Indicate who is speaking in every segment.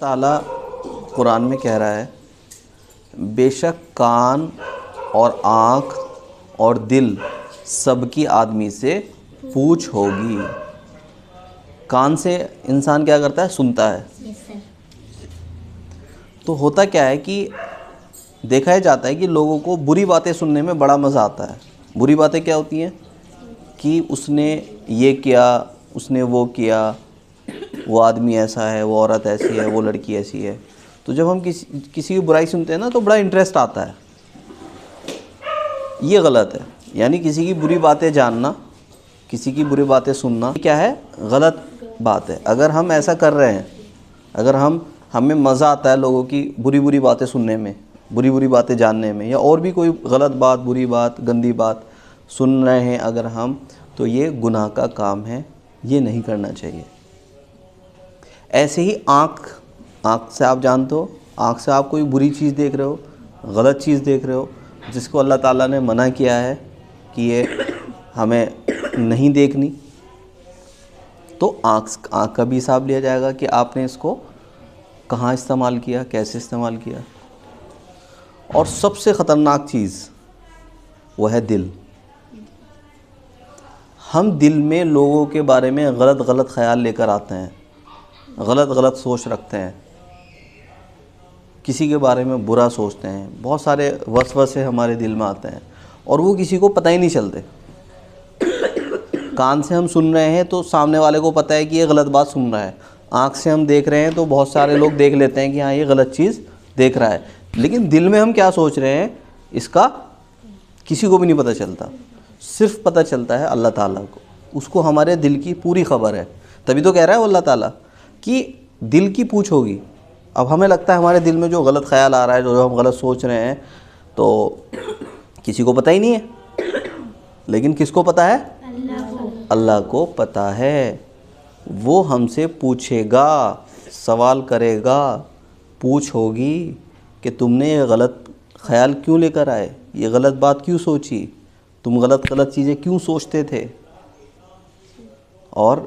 Speaker 1: تعالیٰ قرآن میں کہہ رہا ہے بے شک کان اور آنکھ اور دل سب کی آدمی سے پوچھ ہوگی۔ کان سے انسان کیا کرتا ہے؟ سنتا ہے۔ تو ہوتا کیا ہے کہ دیکھا جاتا ہے کہ لوگوں کو بری باتیں سننے میں بڑا مزہ آتا ہے۔ بری باتیں کیا ہوتی ہیں کہ اس نے یہ کیا، اس نے وہ کیا، وہ آدمی ایسا ہے، وہ عورت ایسی ہے، وہ لڑکی ایسی ہے۔ تو جب ہم کسی کی برائی سنتے ہیں نا تو بڑا انٹرسٹ آتا ہے۔ یہ غلط ہے، یعنی کسی کی بری باتیں جاننا، کسی کی بری باتیں سننا کیا ہے؟ غلط بات ہے۔ اگر ہم ایسا کر رہے ہیں، اگر ہمیں مزہ آتا ہے لوگوں کی بری باتیں سننے میں، بری باتیں جاننے میں، یا اور بھی کوئی غلط بات، بری بات، گندی بات سن رہے ہیں اگر ہم، تو یہ گناہ کا کام ہے، یہ نہیں کرنا چاہیے۔ ایسے ہی آنکھ سے آپ جانتے ہو، آنکھ سے آپ کوئی بری چیز دیکھ رہے ہو، غلط چیز دیکھ رہے ہو، جس کو اللہ تعالیٰ نے منع کیا ہے کہ یہ ہمیں نہیں دیکھنی، تو آنکھ کا بھی حساب لیا جائے گا کہ آپ نے اس کو کہاں استعمال کیا، کیسے استعمال کیا۔ اور سب سے خطرناک چیز وہ ہے دل۔ ہم دل میں لوگوں کے بارے میں غلط خیال لے کر آتے ہیں، غلط سوچ رکھتے ہیں، کسی کے بارے میں برا سوچتے ہیں، بہت سارے وسوسے ہمارے دل میں آتے ہیں اور وہ کسی کو پتہ ہی نہیں چلتے۔ کان سے ہم سن رہے ہیں تو سامنے والے کو پتہ ہے کہ یہ غلط بات سن رہا ہے، آنکھ سے ہم دیکھ رہے ہیں تو بہت سارے لوگ دیکھ لیتے ہیں کہ ہاں یہ غلط چیز دیکھ رہا ہے، لیکن دل میں ہم کیا سوچ رہے ہیں اس کا کسی کو بھی نہیں پتہ چلتا، صرف پتہ چلتا ہے اللہ تعالیٰ کو۔ اس کو ہمارے دل کی پوری خبر ہے، تبھی تو کہہ رہا ہے وہ اللہ تعالیٰ کہ دل کی پوچھ ہوگی۔ اب ہمیں لگتا ہے ہمارے دل میں جو غلط خیال آ رہا ہے، جو ہم غلط سوچ رہے ہیں، تو کسی کو پتہ ہی نہیں ہے، لیکن کس کو پتہ ہے؟ اللہ کو پتہ ہے۔ وہ ہم سے پوچھے گا، سوال کرے گا، پوچھ ہوگی کہ تم نے یہ غلط خیال کیوں لے کر آئے، یہ غلط بات کیوں سوچی، تم غلط چیزیں کیوں سوچتے تھے۔ اور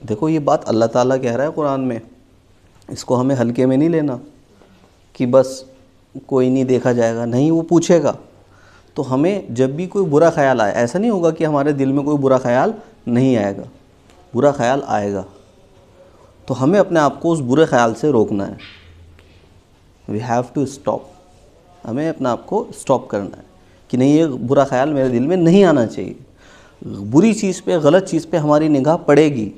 Speaker 1: دیکھو یہ بات اللہ تعالیٰ کہہ رہا ہے قرآن میں، اس کو ہمیں ہلکے میں نہیں لینا کہ بس کوئی نہیں دیکھا جائے گا، نہیں، وہ پوچھے گا۔ تو ہمیں جب بھی کوئی برا خیال آئے، ایسا نہیں ہوگا کہ ہمارے دل میں کوئی برا خیال نہیں آئے گا، برا خیال آئے گا، تو ہمیں اپنے آپ کو اس برے خیال سے روکنا ہے۔ وی ہیو ٹو اسٹاپ، ہمیں اپنے آپ کو اسٹاپ کرنا ہے کہ نہیں، یہ برا خیال میرے دل میں نہیں آنا چاہیے۔ بری چیز پہ، غلط چیز پہ ہماری نگاہ پڑے گی،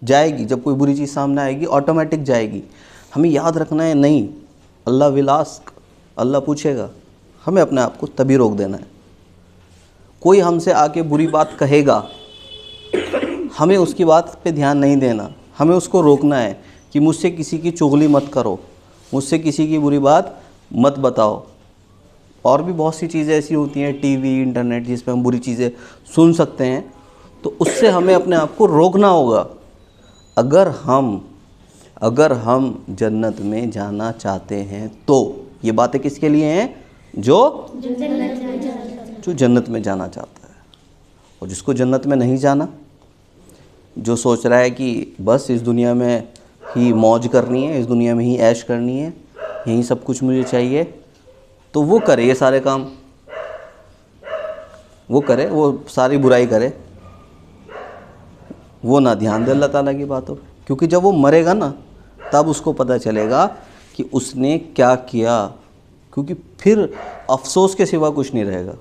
Speaker 1: جائے گی، جب کوئی بری چیز سامنے آئے گی آٹومیٹک جائے گی۔ ہمیں یاد رکھنا ہے نہیں، اللہ ول آسک، اللہ پوچھے گا، ہمیں اپنے آپ کو تبھی روک دینا ہے۔ کوئی ہم سے آ کے بری بات کہے گا، ہمیں اس کی بات پہ دھیان نہیں دینا، ہمیں اس کو روکنا ہے کہ مجھ سے کسی کی چغلی مت کرو، مجھ سے کسی کی بری بات مت بتاؤ۔ اور بھی بہت سی چیزیں ایسی ہوتی ہیں، ٹی وی، انٹرنیٹ، جس پہ ہم بری چیزیں سن سکتے ہیں، تو اس سے ہمیں اپنے آپ کو روکنا ہوگا۔ اگر ہم جنت میں جانا چاہتے ہیں تو یہ باتیں کس کے لیے ہیں؟ جو جنت میں جانا چاہتا ہے۔ اور جس کو جنت میں نہیں جانا، جو سوچ رہا ہے کہ بس اس دنیا میں ہی موج کرنی ہے، اس دنیا میں ہی عیش کرنی ہے، یہی سب کچھ مجھے چاہیے، تو وہ کرے یہ سارے کام، وہ کرے، وہ ساری برائی کرے، وہ نہ دھیان دے اللہ تعالیٰ کی باتوں، کیونکہ جب وہ مرے گا نا تب اس کو پتہ چلے گا کہ اس نے کیا کیا، کیونکہ پھر افسوس کے سوا کچھ نہیں رہے گا۔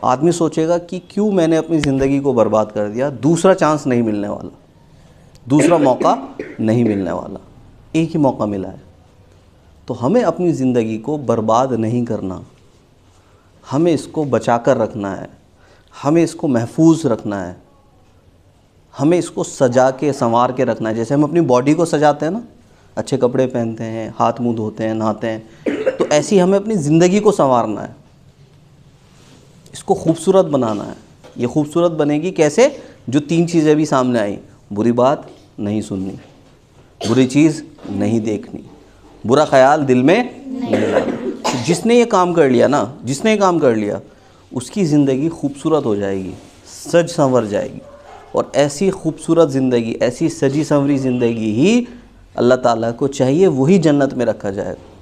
Speaker 1: آدمی سوچے گا کہ کیوں میں نے اپنی زندگی کو برباد کر دیا، دوسرا چانس نہیں ملنے والا، دوسرا موقع نہیں ملنے والا، ایک ہی موقع ملا ہے۔ تو ہمیں اپنی زندگی کو برباد نہیں کرنا، ہمیں اس کو بچا کر رکھنا ہے، ہمیں اس کو محفوظ رکھنا ہے، ہمیں اس کو سجا کے سنوار کے رکھنا ہے۔ جیسے ہم اپنی باڈی کو سجاتے ہیں نا، اچھے کپڑے پہنتے ہیں، ہاتھ منہ دھوتے ہیں، نہاتے ہیں، تو ایسی ہمیں اپنی زندگی کو سنوارنا ہے، اس کو خوبصورت بنانا ہے۔ یہ خوبصورت بنے گی کیسے؟ جو 3 چیزیں بھی سامنے آئیں، بری بات نہیں سننی، بری چیز نہیں دیکھنی، برا خیال دل میں نہیں لانا۔ جس نے یہ کام کر لیا نا، جس نے یہ کام کر لیا، اس کی زندگی خوبصورت ہو جائے گی، سج سنور جائے گی، اور ایسی خوبصورت زندگی، ایسی سجی سنوری زندگی ہی اللہ تعالیٰ کو چاہیے وہی جنت میں رکھا جائے گا.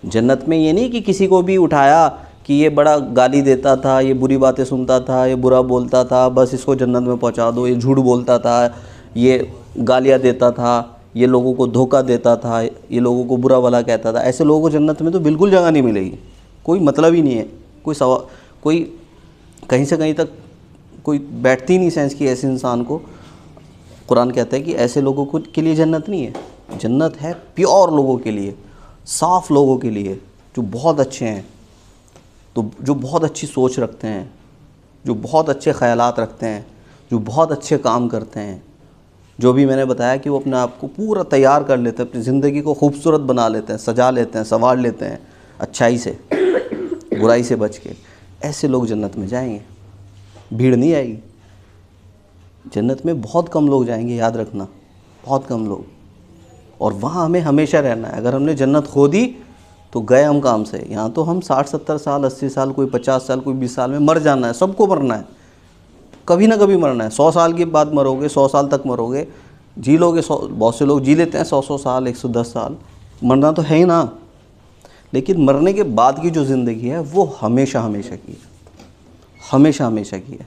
Speaker 1: جنت میں یہ نہیں کہ کسی کو بھی اٹھایا کہ یہ بڑا گالی دیتا تھا, یہ بری باتیں سنتا تھا, یہ برا بولتا تھا, بس اس کو جنت میں پہنچا دو, یہ جھوٹ بولتا تھا, یہ گالیاں دیتا تھا, یہ لوگوں کو دھوکہ دیتا تھا, یہ لوگوں کو برا بھلا کہتا تھا. ایسے لوگوں کو جنت میں تو بالکل جگہ نہیں ملے گی. کوئی مطلب ہی نہیں ہے, کوئی کہیں سے کہیں تک کوئی بیٹھتی نہیں سینس کی ایسے انسان کو. قرآن کہتا ہے کہ ایسے لوگوں کے لیے جنت نہیں ہے. جنت ہے پیور لوگوں کے لیے, صاف لوگوں کے لیے, جو بہت اچھے ہیں, تو جو بہت اچھی سوچ رکھتے ہیں, جو بہت اچھے خیالات رکھتے ہیں, جو بہت اچھے کام کرتے ہیں. جو بھی میں نے بتایا کہ وہ اپنے آپ کو پورا تیار کر لیتے ہیں, اپنی زندگی کو خوبصورت بنا لیتے ہیں, سجا لیتے ہیں, سنوار لیتے ہیں اچھائی سے, برائی سے بچ کے. ایسے لوگ جنت میں جائیں گے. بھیڑ نہیں آئے گی جنت میں. بہت کم لوگ جائیں گے, یاد رکھنا, بہت کم لوگ. اور وہاں ہمیں ہمیشہ رہنا ہے. اگر ہم نے جنت کھو دی تو گئے ہم کام سے. یہاں تو ہم 60-70 سال, 80 سال, کوئی 50 سال, کوئی 20 سال میں مر جانا ہے. سب کو مرنا ہے, کبھی نہ کبھی مرنا ہے. 100 سال کے بعد مرو گے, 100 سال تک مرو گے, جی لو گے. بہت سے لوگ جی لیتے ہیں 100 سال, 110 سال. مرنا تو ہے ہی نا. لیکن مرنے کے بعد کی جو زندگی ہے وہ ہمیشہ ہمیشہ کی ہے, ہمیشہ ہمیشہ کی ہے.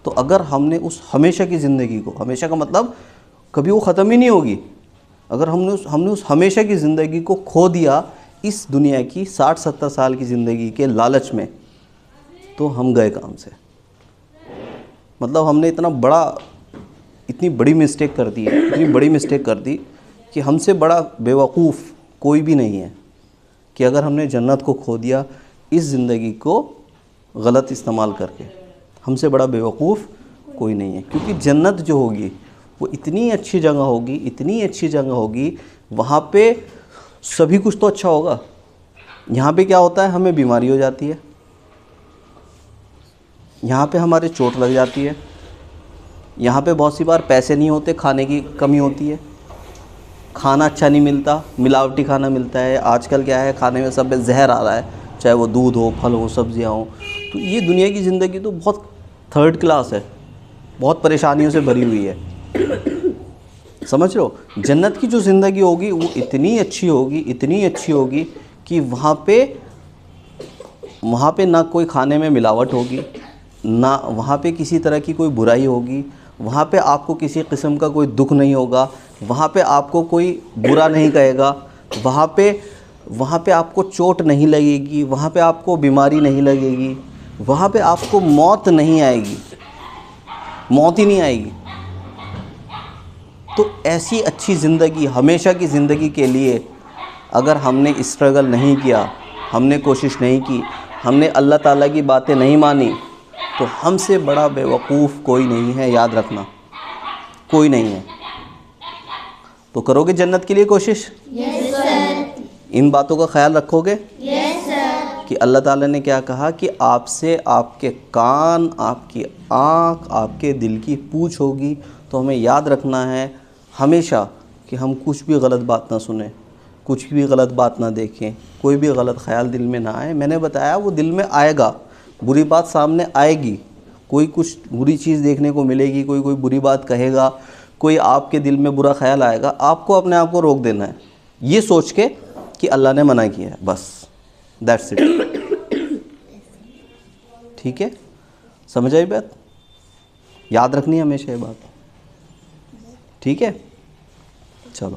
Speaker 1: تو اگر ہم نے اس ہمیشہ کی زندگی کو, ہمیشہ کا مطلب کبھی وہ ختم ہی نہیں ہوگی, اگر ہم نے اس ہمیشہ کی زندگی کو کھو دیا اس دنیا کی 60-70 سال کی زندگی کے لالچ میں, تو ہم گئے کام سے. مطلب ہم نے اتنی بڑی مسٹیک کر دی ہے, اتنی بڑی مسٹیک کر دی کہ ہم سے بڑا بیوقوف کوئی بھی نہیں ہے کہ اگر ہم نے جنت کو کھو دیا اس زندگی کو غلط استعمال کر کے. ہم سے بڑا بیوقوف کوئی نہیں ہے. کیونکہ جنت جو ہوگی وہ اتنی اچھی جگہ ہوگی, اتنی اچھی جگہ ہوگی, وہاں پہ سبھی کچھ تو اچھا ہوگا. یہاں پہ کیا ہوتا ہے, ہمیں بیماری ہو جاتی ہے, یہاں پہ ہمارے چوٹ لگ جاتی ہے, یہاں پہ بہت سی بار پیسے نہیں ہوتے, کھانے کی کمی ہوتی ہے, کھانا اچھا نہیں ملتا, ملاوٹی کھانا ملتا ہے. آج کل کیا ہے, کھانے میں سب زہر آ رہا ہے, چاہے وہ دودھ ہو, پھل ہو, سبزیاں ہوں. تو یہ دنیا کی زندگی تو بہت تھرڈ کلاس ہے, بہت پریشانیوں سے بھری ہوئی ہے. سمجھ رہے ہو. جنت کی جو زندگی ہوگی وہ اتنی اچھی ہوگی, اتنی اچھی ہوگی کہ وہاں پہ نہ کوئی کھانے میں ملاوٹ ہوگی, نہ وہاں پہ کسی طرح کی کوئی برائی ہوگی, وہاں پہ آپ کو کسی قسم کا کوئی دکھ نہیں ہوگا, وہاں پہ آپ کو کوئی برا نہیں کہے گا, وہاں پہ آپ کو چوٹ نہیں لگے گی, وہاں پہ آپ کو بیماری نہیں لگے گی, وہاں پہ آپ کو موت نہیں آئے گی, موت ہی نہیں آئے گی. تو ایسی اچھی زندگی, ہمیشہ کی زندگی کے لیے اگر ہم نے اسٹرگل نہیں کیا, ہم نے کوشش نہیں کی, ہم نے اللہ تعالیٰ کی باتیں نہیں مانی, تو ہم سے بڑا بیوقوف کوئی نہیں ہے. یاد رکھنا, کوئی نہیں ہے. تو کرو گے جنت کے لیے کوشش؟
Speaker 2: یس سر.
Speaker 1: ان باتوں کا خیال رکھو گے
Speaker 2: یس سر.
Speaker 1: کہ اللہ تعالیٰ نے کیا کہا کہ آپ سے آپ کے کان, آپ کی آنکھ, آپ کے دل کی پوچھ ہوگی. تو ہمیں یاد رکھنا ہے ہمیشہ کہ ہم کچھ بھی غلط بات نہ سنیں, کچھ بھی غلط بات نہ دیکھیں, کوئی بھی غلط خیال دل میں نہ آئے. میں نے بتایا وہ دل میں آئے گا, بری بات سامنے آئے گی, کوئی کچھ بری چیز دیکھنے کو ملے گی, کوئی بری بات کہے گا, کوئی آپ کے دل میں برا خیال آئے گا. آپ کو اپنے آپ کو روک دینا ہے یہ سوچ کے کہ اللہ نے منع کیا ہے, بس دیٹس اٹ. ٹھیک ہے, سمجھ آئی بات؟ یاد رکھنی ہے ہمیشہ یہ بات. ٹھیک ہے, چلو.